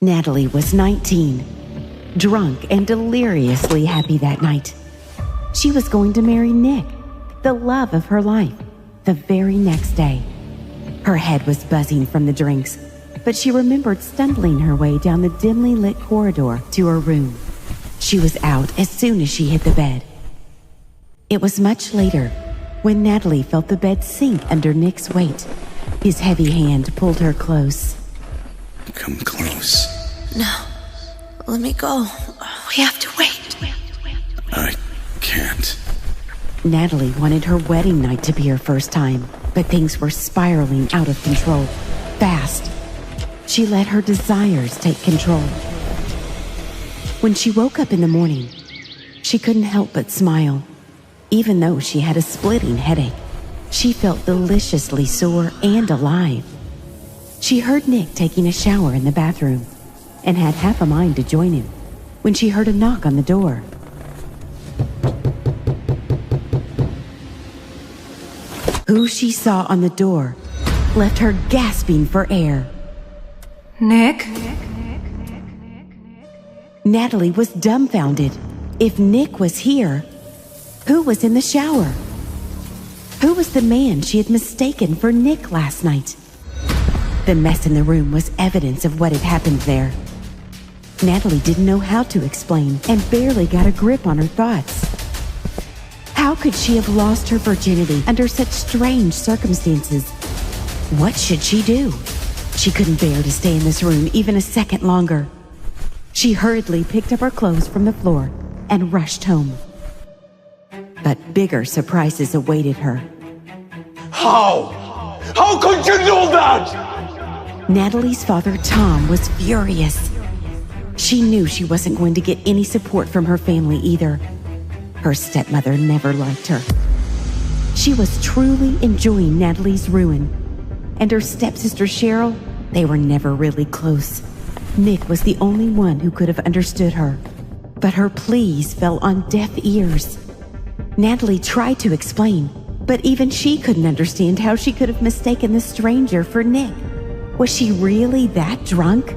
Natalie was 19, drunk and deliriously happy that night. She was going to marry Nick, the love of her life, the very next day. Her head was buzzing from the drinks, but she remembered stumbling her way down the dimly lit corridor to her room. She was out as soon as she hit the bed. It was much later when Natalie felt the bed sink under Nick's weight. His heavy hand pulled her close. Come close. No. Let me go. We have to wait. I can't. Natalie wanted her wedding night to be her first time, but things were spiraling out of control, fast. She let her desires take control. When she woke up in the morning, she couldn't help but smile. Even though she had a splitting headache, she felt deliciously sore and alive. She heard Nick taking a shower in the bathroom and had half a mind to join him when she heard a knock on the door. Who she saw on the door left her gasping for air. Nick? Natalie was dumbfounded. If Nick was here, who was in the shower? Who was the man she had mistaken for Nick last night? The mess in the room was evidence of what had happened there. Natalie didn't know how to explain and barely got a grip on her thoughts. How could she have lost her virginity under such strange circumstances? What should she do? She couldn't bear to stay in this room even a second longer. She hurriedly picked up her clothes from the floor and rushed home. But bigger surprises awaited her. How? How could you do that? Natalie's father, Tom, was furious. She knew she wasn't going to get any support from her family either. Her stepmother never liked her. She was truly enjoying Natalie's ruin. And her stepsister Cheryl, they were never really close. Nick was the only one who could have understood her. But her pleas fell on deaf ears. Natalie tried to explain, but even she couldn't understand how she could have mistaken the stranger for Nick. Was she really that drunk?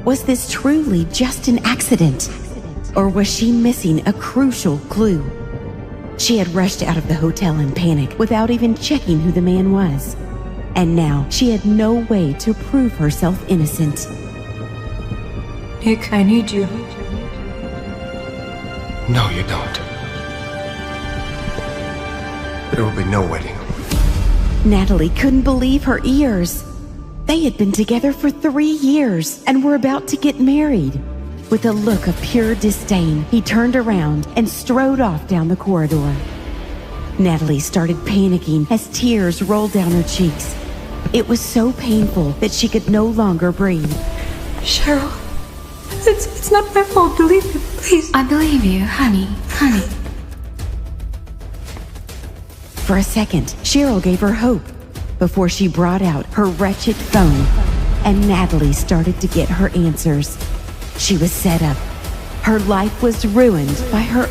Was this truly just an accident? Or was she missing a crucial clue? She had rushed out of the hotel in panic without even checking who the man was. And now she had no way to prove herself innocent. Nick, I need you. No, you don't. There will be no wedding. Natalie couldn't believe her ears. They had been together for 3 years and were about to get married. With a look of pure disdain, he turned around and strode off down the corridor. Natalie started panicking as tears rolled down her cheeks. It was so painful that she could no longer breathe. Cheryl, it's not my fault. Believe me, please. I believe you, honey. For a second, Cheryl gave her hope before she brought out her wretched phone, and Natalie started to get her answers. She was set up. Her life was ruined by her